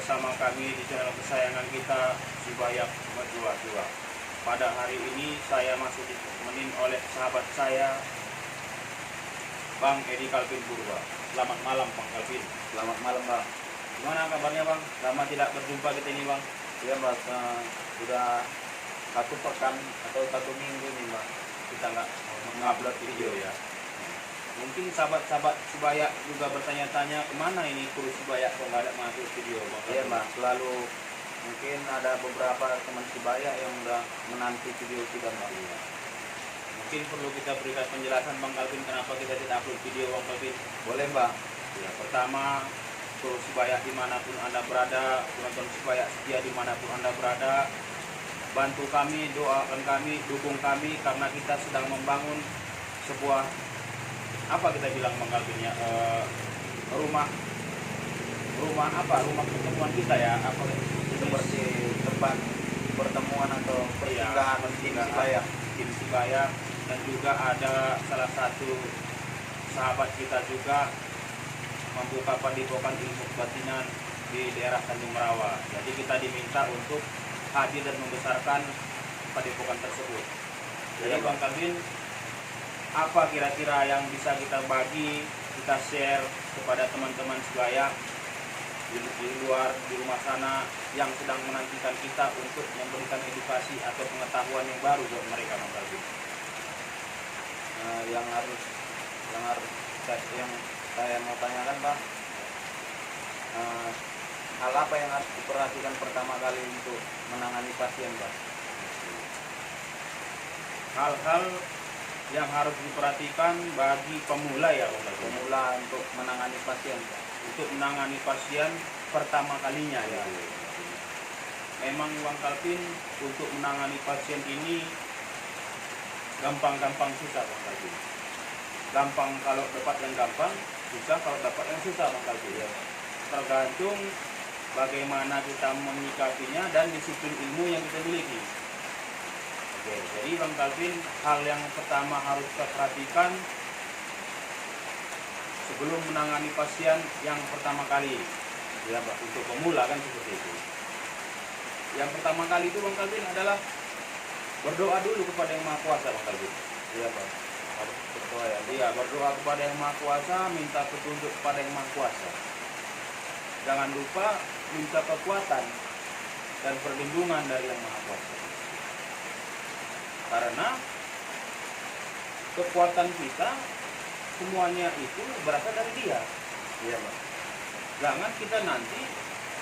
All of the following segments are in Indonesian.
bersama kami di channel kesayangan kita Sibayak Berdua-Dua. Pada hari ini saya masih ditemenin oleh sahabat saya Bang Edi Calvin Purba. Selamat malam Bang Calvin. Selamat malam Bang. Gimana kabarnya Bang? Lama tidak berjumpa kita ini Bang. Ya Bang, sudah 1 pekan atau 1 minggu nih Bang Kita nggak mengupload video ya. Mungkin sahabat-sahabat Sibayak juga bertanya-tanya kemana ini kru Sibayak kok nggak ada masuk video Bang. Iya Bang, selalu mungkin ada beberapa teman Sibayak yang udah menanti video kita Bang. Iya. Mungkin perlu kita berikan penjelasan Bang Calvin kenapa kita tidak upload video Bang Calvin. Boleh Bang. Ya, pertama, kru Sibayak dimanapun Anda berada, penonton Sibayak setia dimanapun Anda berada, bantu kami, doakan kami, dukung kami karena kita sedang membangun sebuah apa kita bilang Bang Calvin ya, rumah pertemuan kita ya, apa Seperti tempat pertemuan atau persinggahan tim Sibayak. Tim Sibayak, dan juga ada salah satu sahabat kita juga membuka padepokan ilmu kebatinan di daerah Tanjung Merawa. Jadi kita diminta untuk hadir dan membesarkan padepokan tersebut. Jadi Bang Calvin, apa kira-kira yang bisa kita bagi, kita share kepada teman-teman Sibayak di luar, di rumah sana yang sedang menantikan kita untuk memberikan edukasi atau pengetahuan yang baru buat mereka Bang Calvin? Yang saya mau tanyakan Bang, hal apa yang harus diperhatikan pertama kali untuk menangani pasien Bang? Hal-hal yang harus diperhatikan bagi pemula ya Bang Calvin. Pemula untuk menangani pasien Bang. Untuk menangani pasien pertama kalinya ya. Memang Bang Calvin, untuk menangani pasien ini gampang-gampang susah Bang Calvin. Gampang kalau dapat yang gampang, susah kalau dapat yang susah Bang Calvin ya. Tergantung bagaimana kita menyikapinya dan disiplin ilmu yang kita miliki. Oke, jadi Bang Calvin, hal yang pertama harus kita perhatikan sebelum menangani pasien yang pertama kali ya Bang, untuk pemula kan seperti itu. Yang pertama kali itu Bang Calvin adalah berdoa dulu kepada Yang Maha Kuasa Bang Calvin. Iya Bang, harus berdoa ya. Iya, berdoa kepada Yang Maha Kuasa, minta petunjuk kepada Yang Maha Kuasa. Jangan lupa minta kekuatan dan perlindungan dari Yang Maha Kuasa. Karena kekuatan kita semuanya itu berasal dari Dia. Iya Bang. Jangan kita nanti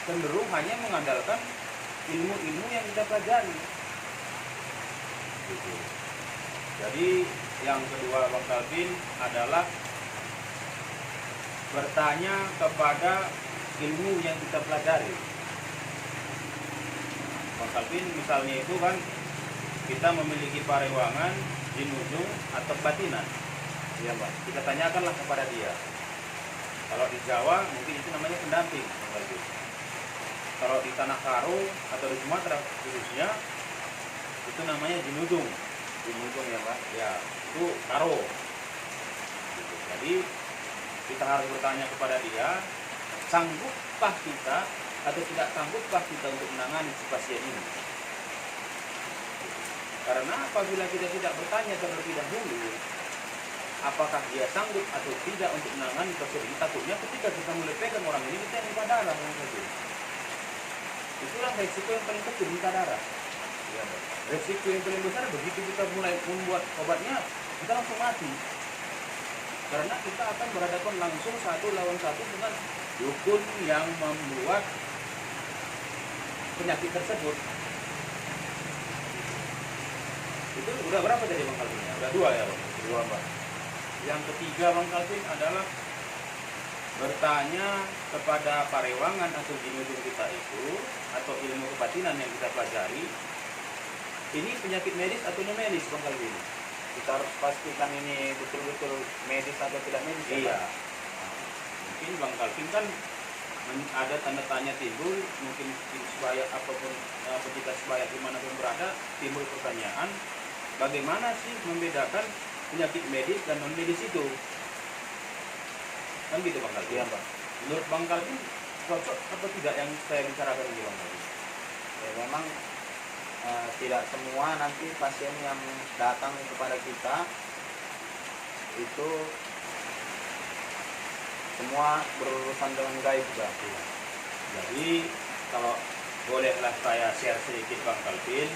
cenderung hanya mengandalkan ilmu-ilmu yang kita pelajari. Gitu. Jadi yang kedua Bang Calvin adalah bertanya kepada ilmu yang kita pelajari. Bang Calvin misalnya itu kan kita memiliki parewangan, jinujung atau batinan. Ya Bang, kita tanyakanlah kepada dia. Kalau di Jawa mungkin itu namanya pendamping. Kalau di Tanah Karo atau di Sumatera khususnya itu namanya jinujung. Jinujung ya Pak. Ya, itu karo. Gitu. Jadi kita harus bertanya kepada dia, sanggupkah kita atau tidak sanggupkah kita untuk menangani si pasien ini? Karena apabila kita tidak bertanya terlebih dahulu apakah dia sanggup atau tidak untuk menangani pasien ini, takutnya ketika kita mulai pegang orang ini kita yang minta darah. Itulah resiko yang paling kecil, minta darah. Ya, resiko yang paling besar begitu kita mulai membuat obatnya, kita langsung mati. Karena kita akan berhadapan langsung satu lawan satu dengan dukun yang membuat penyakit tersebut. Itu udah berapa tadi Bang Calvin? Udah 2 ya Bang? 2 Bang. Yang ketiga Bang Calvin adalah bertanya kepada parewangan atau jinujung kita itu atau ilmu kebatinan yang kita pelajari, ini penyakit medis atau non medis Bang Calvin? Kita harus pastikan ini betul-betul medis atau tidak medis. Iya. Mungkin Bang Calvin kan ada tanda tanya timbul, mungkin tim Sibayak apapun pecinta Sibayak dimanapun berada, timbul pertanyaan, bagaimana sih membedakan penyakit medis dan non medis itu? Kan gitu Bang Calvin. Iya Bang. Menurut Bang Calvin, cocok atau tidak yang saya bicarakan ini Bang Kalvin? Ya, memang tidak semua nanti pasien yang datang kepada kita itu semua berurusan dengan gaib berarti. Jadi kalau bolehlah saya share sedikit Bang Kalvin,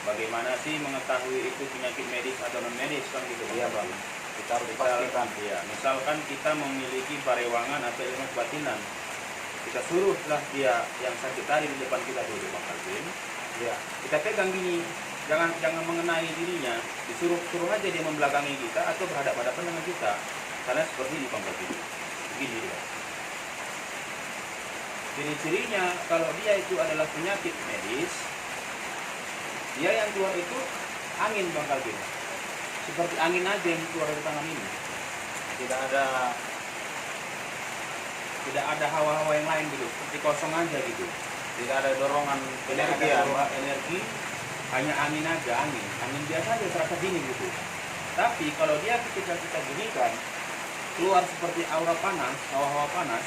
bagaimana sih mengetahui itu penyakit medis atau non medis kan gitu Bang Iya Kalvin? Bang, kita harus pastikan. Ya, misalkan kita memiliki parewangan atau ilmu batinan, kita suruhlah dia yang sakit tadi di depan kita dulu Bang Kalvin. Ya, Kita pegang gini, jangan mengenai dirinya, suruh aja dia membelakangi kita atau berhadapan-hadapan dengan kita. Karena seperti ini Bang Kalvin, begini dia. Ciri-cirinya kalau dia itu adalah penyakit medis, dia yang keluar itu angin Bang Kalvin. Seperti angin aja yang keluar dari tangan ini. tidak Tidak ada hawa-hawa yang lain gitu, seperti kosong aja gitu. ada dorongan Tidak energi ada ya. dorongan energi, hanya angin aja, angin biasa aja terasa dingin gitu. Tapi kalau dia ketika kita ginikan keluar seperti aura panas, hawa-hawa panas,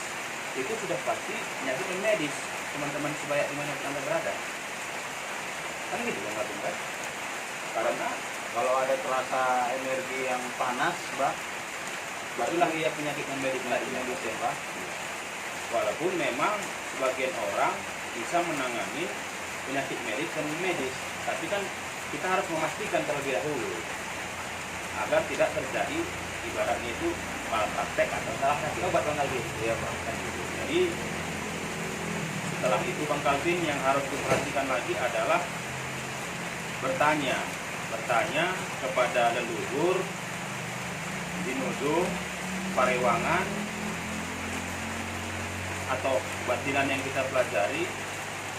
itu sudah pasti penyakit medis, teman-teman sebaya dimana anda berada. Kan gitu Bang Kalvin kan? Karena Kalau ada terasa energi yang panas, Mbak, itulah dia penyakit non medis medis ya, Mbak. Walaupun memang sebagian orang bisa menangani penyakit medis dan medis, tapi kan kita harus memastikan terlebih dahulu agar tidak terjadi ibaratnya itu malpraktek atau salah kasih obat Bang Kalvin. Iya, Bang. Kan gitu. Jadi setelah itu Bang Kalvin yang harus diperhatikan lagi adalah bertanya kepada leluhur, dinujung, parewangan atau batinan yang kita pelajari,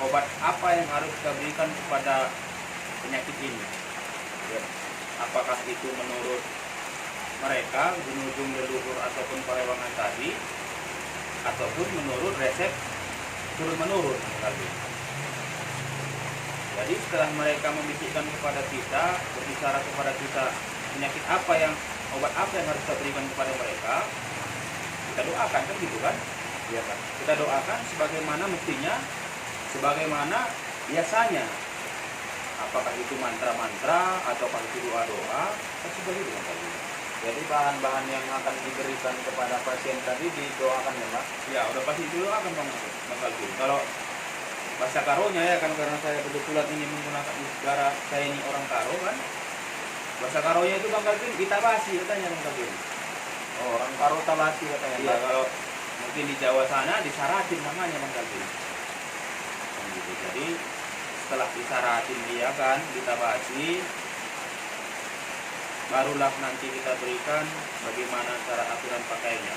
obat apa yang harus kita berikan kepada penyakit ini. Ya. Apakah itu menurut mereka, dinujung, leluhur ataupun parewangan tadi, ataupun menurut resep turun menurun tadi. Jadi setelah mereka membisikkan kepada kita, berbicara kepada kita penyakit apa yang, obat apa yang harus kita berikan kepada mereka, kita doakan kan gitu kan? Iya, Pak. Kita doakan sebagaimana mestinya, sebagaimana biasanya. Apakah itu mantra-mantra ataukah itu doa-doa, kan seperti itu kan? Jadi bahan-bahan yang akan diberikan kepada pasien tadi didoakan ya, Pak? Ya udah pasti didoakan Bang Kalvin. Kalau bahasa Karonya ya kan, karena saya kebetulan ini menggunakan negara saya ini orang Karo kan. Bahasa Karonya itu Bang Kalvin kita basi katanya Bang Kalvin. Oh, orang Karo Tabasi katanya, Iya, Pak. kalau mungkin di Jawa sana disaratin namanya Bang Kalvin. Kan gitu. Jadi setelah disaratin dia kan, kita basi, barulah nanti kita berikan bagaimana cara aturan pakainya.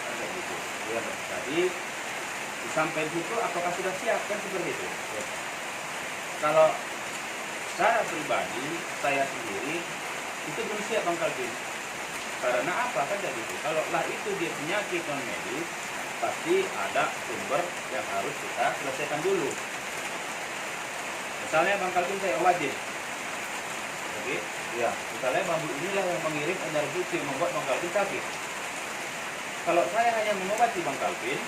Kan kayak gitu. Iya, Pak. Jadi sampai situ apakah sudah siap kan seperti itu. Ya. Kalau secara pribadi saya sendiri itu belum siap Bang Kalvin. Karena apa kan jadi itu. Kalau lah itu dia penyakit non medis, pasti ada sumber yang harus kita selesaikan dulu. Misalnya Bang Kalvin saya wajib. Oke, Iya. misalnya bambu inilah yang mengirim energi yang membuat Bang Kalvin sakit. Kalau saya hanya mengobati Bang Kalvin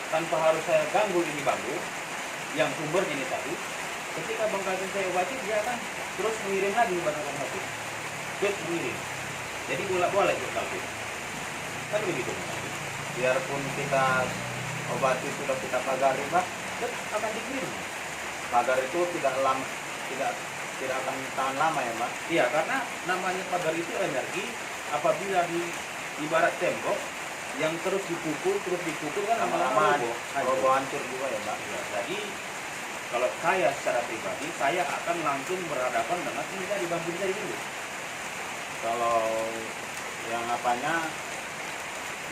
tanpa harus saya ganggu ini bambu yang sumbernya ini tadi, ketika Bang Kalvin saya obati dia akan terus mengirim lagi Bang Kalvin, terus mengirim. Jadi bolak-balik Bang Kalvin. Kan begitu Bang Kalvin. Biarpun kita obati sudah kita pagari, Pak, Terus akan dikirim. pagar itu tidak akan tahan lama ya, Pak. Iya, karena namanya pagar itu energi. Apabila di ibarat tembok yang terus dipukul kan lama-lama Lama-lama roboh hancur juga ya, Pak. Ya, jadi kalau saya secara pribadi saya akan langsung berhadapan dengan ini tadi bambu dari dulu. Kalau yang apanya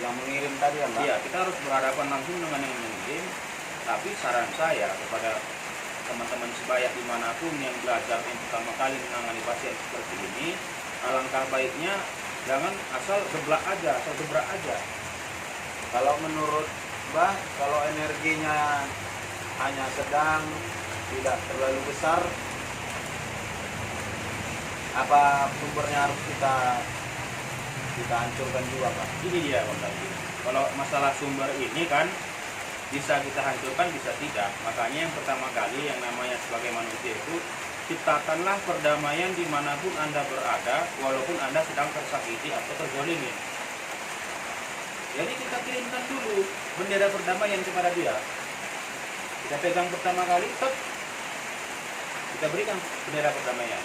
yang mengirim tadi ya, Pak. Iya, kita harus berhadapan langsung dengan yang mengirim. Tapi saran saya kepada teman-teman sebaya dimanapun yang belajar yang pertama kali menangani pasien seperti ini, alangkah baiknya jangan asal gebrak aja, asal gebrak aja. Kalau menurut Mbak, kalau energinya hanya sedang, tidak terlalu besar, apa sumbernya harus kita hancurkan juga, Pak? Ini dia Bang Kalvin. Kalau masalah sumber ini kan bisa kita hancurkan, bisa tidak. Makanya yang pertama kali yang namanya sebagai manusia itu, ciptakanlah perdamaian dimanapun Anda berada, walaupun Anda sedang tersakiti atau terzolimi. Jadi kita kirimkan dulu bendera perdamaian kepada dia. Kita pegang pertama kali, tek, kita berikan bendera perdamaian.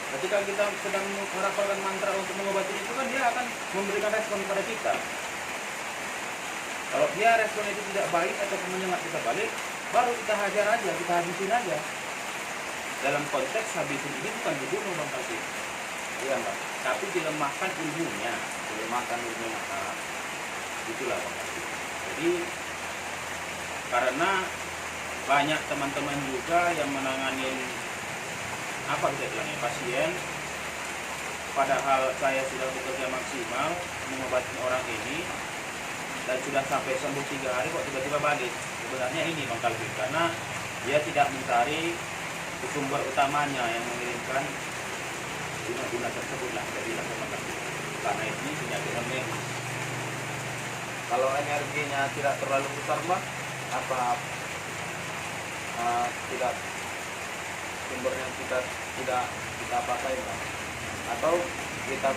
Ketika kita sedang merapalkan mantra untuk mengobati itu kan dia akan memberikan respon kepada kita. Kalau dia respon itu tidak baik atau menyengat kita balik, baru kita hajar aja, kita habisin aja. Dalam konteks habisin ini bukan dibunuh Bang Kalvin. Iya Mbak. Tapi dilemahkan ilmunya. Dilemahkan ilmunya. Nah, itulah Bang Kalvin. Jadi karena banyak teman-teman juga yang menanganin apa kita bilangnya pasien, padahal saya sudah bekerja maksimal mengobati orang ini dan sudah sampai sembuh 3 hari kok tiba-tiba balik. Sebenarnya ini Bang Kalvin, karena dia tidak mencari sumber utamanya yang mengirimkan guna-guna tersebut lah, jadi lah Bang Kalvin. Karena ini penyakit medis. Kalau energinya tidak terlalu besar Mbak, apa tidak sumbernya kita tidak kita pakai Mbak? Atau kita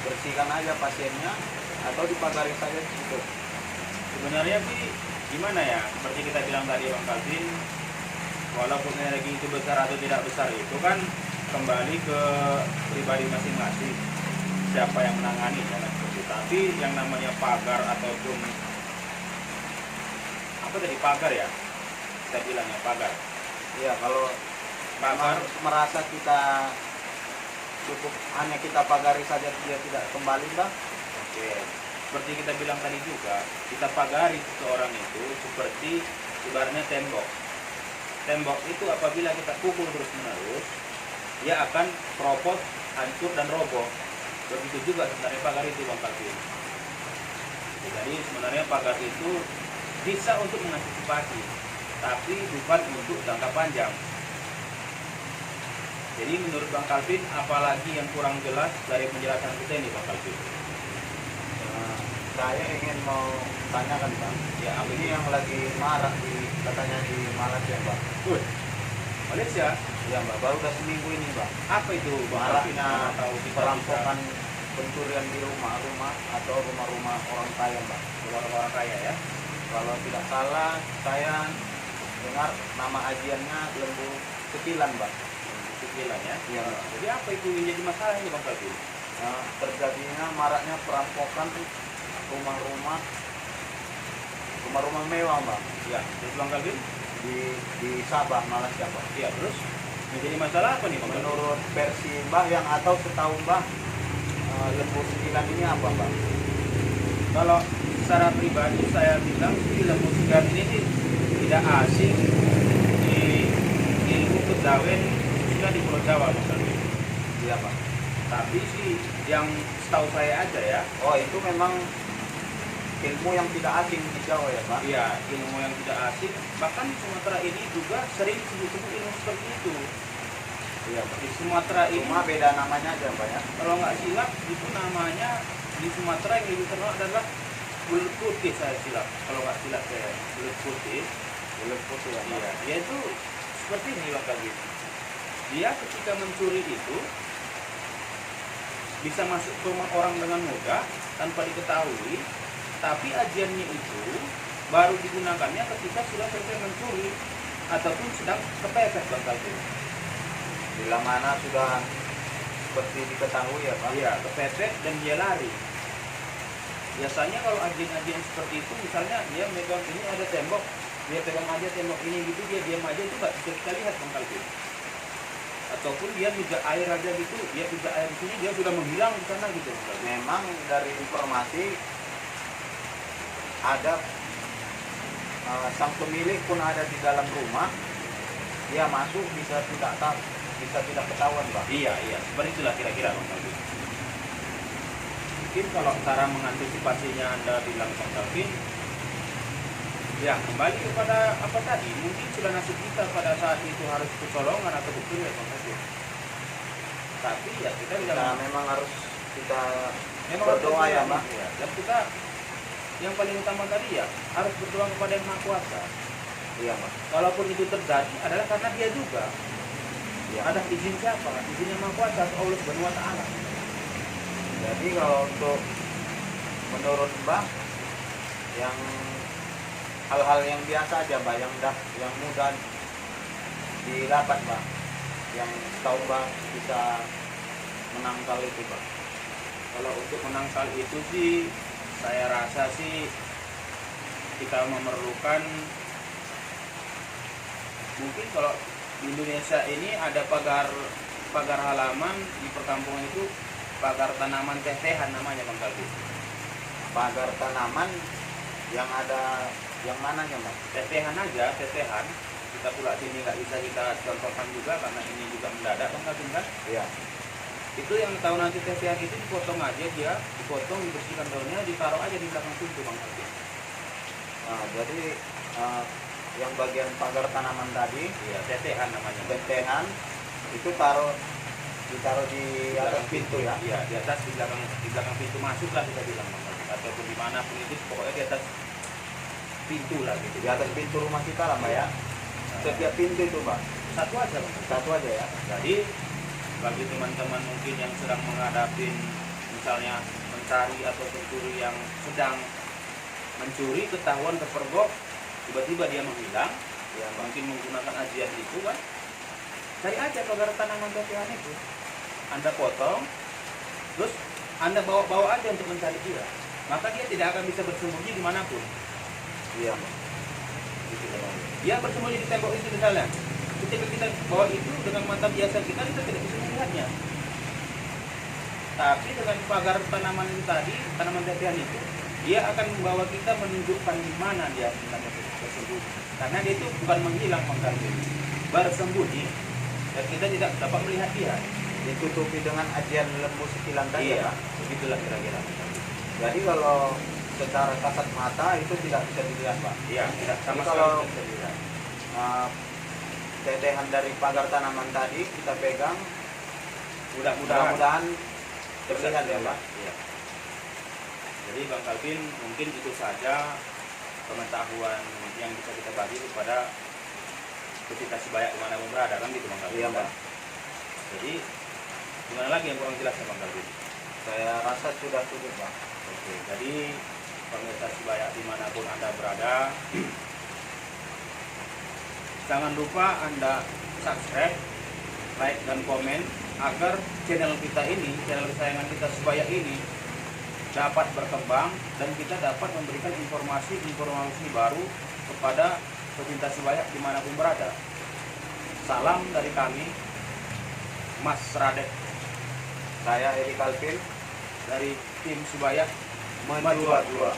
bersihkan aja pasiennya, atau dipagari saja gitu? Sebenarnya sih gimana ya, seperti kita bilang tadi Bang Kalvin, walaupun energi itu besar atau tidak besar itu kan kembali ke pribadi masing-masing, siapa yang menangani kan seperti. Tapi yang namanya pagar ataupun apa tadi, pagar ya, kita bilangnya pagar. Iya, kalau Pagar merasa kita cukup hanya kita pagari saja dia tidak kembali Mbak. oke. Seperti kita bilang tadi juga, kita pagari seseorang itu seperti ibaratnya tembok. Tembok itu apabila kita pukul terus-menerus, dia akan keropos, hancur dan roboh. Begitu juga sebenarnya pagar itu Bang Kalvin. Jadi sebenarnya pagar itu bisa untuk mengantisipasi, tapi bukan untuk jangka panjang. Jadi menurut Bang Kalvin, apalagi yang kurang jelas dari penjelasan kita ini Bang Kalvin? Saya ingin mau tanyakan Bang, Ya, apa ini ini? yang lagi marak katanya di Malaysia Mbak. Malaysia? Ya Mbak, baru udah seminggu ini Mbak. Apa itu Bang Kalvin? Maraknya Tahu kita perampokan, pencurian di rumah-rumah atau rumah-rumah orang kaya Mbak. orang-orang kaya ya? Kalau tidak salah, saya dengar nama ajiannya lembu kecilan Mbak. Kecilan ya? Iya Mbak. Jadi apa itu yang jadi masalah ini Bang Kalvin? Nah, terjadinya maraknya perampokan rumah-rumah mewah Mbak, Ya, terus Bang Kalvin? di Sabah, Malaysia Mbak. Ya, terus menjadi masalah apa nih Bang Kalvin? Menurut versi Mbah yang atau setahu Mbah, lembu sembilan ini apa Mbak? Kalau secara pribadi saya bilang sih lembu segar ini sih tidak asing di ilmu kejawen khususnya di Pulau Jawa Bang Kalvin. Iya Pak. Tapi sih yang setahu saya aja ya, Oh itu memang ilmu yang tidak asing di Jawa ya Pak? iya, ilmu yang tidak asing. Bahkan di Sumatera ini juga sering disebut ilmu seperti itu. Iya Pak. Di Sumatera ini, Cuma beda namanya aja Pak ya? kalau nggak silap, itu namanya di Sumatera yang lebih terkenal adalah belut putih, saya silap. Kalau nggak silap saya, belut putih. Belut putih ya Pak? Iya, dia itu seperti ini Bang Kalvin. Dia ketika mencuri itu bisa masuk ke rumah orang dengan mudah tanpa diketahui, tapi ajiannya itu baru digunakannya ketika sudah selesai mencuri ataupun sedang kepepet Bang Kalvin. Bila mana sudah seperti diketahui ya Pak? Iya, kepepet dan dia lari. Biasanya kalau ajian-ajian seperti itu, misalnya dia megang ini ada tembok, dia pegang aja tembok ini gitu, dia diam aja, itu nggak bisa kita lihat Bang Kalvin. Ataupun dia pijak air aja gitu, dia pijak air di sini, dia sudah menghilang di sana gitu Bang Kalvin. Memang dari informasi ada sang pemilik pun ada di dalam rumah, dia masuk bisa tidak ketahuan Pak. Iya, seperti itulah kira-kira Bang Kalvin. Mungkin kalau cara mengantisipasinya Anda bilang Bang Kalvin, ya kembali kepada apa tadi, mungkin sudah nasib kita pada saat itu harus kecolongan atau betul ya Bang Kalvin. Tapi ya kita tidak Nah, memang harus kita memang berdoa ya Pak. Ya. Dan kita yang paling utama tadi ya harus berdoa kepada Yang Maha Kuasa. Iya Pak. Kalaupun itu terjadi adalah karena dia juga. Iya. Ada izin siapa? Izin Yang Maha Kuasa, Allah Subhanahu wa taala. Jadi kalau untuk menurut Mbah yang hal-hal yang biasa aja Mbah, yang mudah didapat Mbah, yang tahu Mbah bisa menangkal itu Mbah. Kalau untuk menangkal itu sih saya rasa sih kita memerlukan, mungkin kalau di Indonesia ini ada pagar halaman di perkampungan itu, pagar tanaman teh-tehan namanya Bang Kalbi. Pagar tanaman yang ada yang mananya Mbah? Teh-tehan aja, teh-tehan. Kita pula sini nggak bisa kita contohkan juga karena ini juga mendadak Bang Kalbi kan. Iya. Itu yang tahu nanti teh-tehan itu dipotong aja dia, dipotong, dibersihkan daunnya, ditaruh aja di belakang pintu Bang Kalbi. Nah, jadi yang bagian pagar tanaman tadi, Iya, teh-tehan namanya. tetehan itu ditaruh di atas pintu ya. Iya, di atas di belakang pintu masuk lah kita bilang Bang Kalbi. Ataupun dimanapun itu pokoknya di atas pintu lah gitu. Di atas pintu rumah kita lah Mbak ya. Setiap pintu itu Mbak. Satu aja Bang. Satu aja ya. Jadi bagi teman-teman mungkin yang sedang menghadapi misalnya mencari atau pencuri yang sedang mencuri, ketahuan kepergok, tiba-tiba dia menghilang, Ya, Mbak. mungkin menggunakan ajian itu kan, cari aja pagar tanaman teh-tehan itu, Anda potong, terus Anda bawa aja untuk mencari dia, maka dia tidak akan bisa bersembunyi dimanapun. Iya Mbak. Gitu, Bang. Dia bersembunyi di tembok itu misalnya, ketika kita bawa itu dengan mata biasa kita tidak bisa melihatnya. Tapi dengan pagar tanaman itu tadi, tanaman teh-tehan itu, dia akan membawa kita menunjukkan di mana dia sebenarnya bersembunyi. Karena dia itu bukan menghilang Bang Kalbi, bersembunyi, dan kita tidak dapat melihat dia. Ditutupi dengan ajian lembu setilan tadi Iya, ya. begitulah kira-kira. Jadi kalau secara kasat mata itu tidak bisa dilihat Pak. Iya, tidak sama Jadi kalau- sekali tidak bisa dilihat. Tetehan dari pagar tanaman tadi kita pegang, Mudah-mudahan mudah-mudahan terlihat ya Pak. Iya. Jadi Bang Kalvin, mungkin itu saja pengetahuan yang bisa kita bagi kepada pecinta sebaya dimanapun berada kan gitu Bang Kalvin. Iya Pak. Jadi gimana lagi yang kurang jelas ya Bang Kalvin? Saya rasa sudah cukup Pak. Oke, jadi pemirsa sebaya dimanapun Anda berada, jangan lupa Anda subscribe, like dan komen agar channel kita ini, channel kesayangan kita sebaya ini dapat berkembang dan kita dapat memberikan informasi baru kepada pecinta sebaya dimanapun berada. Salam dari kami, Mas Radek, Saya Eri Kalvin dari tim Sebaya menjual-jual.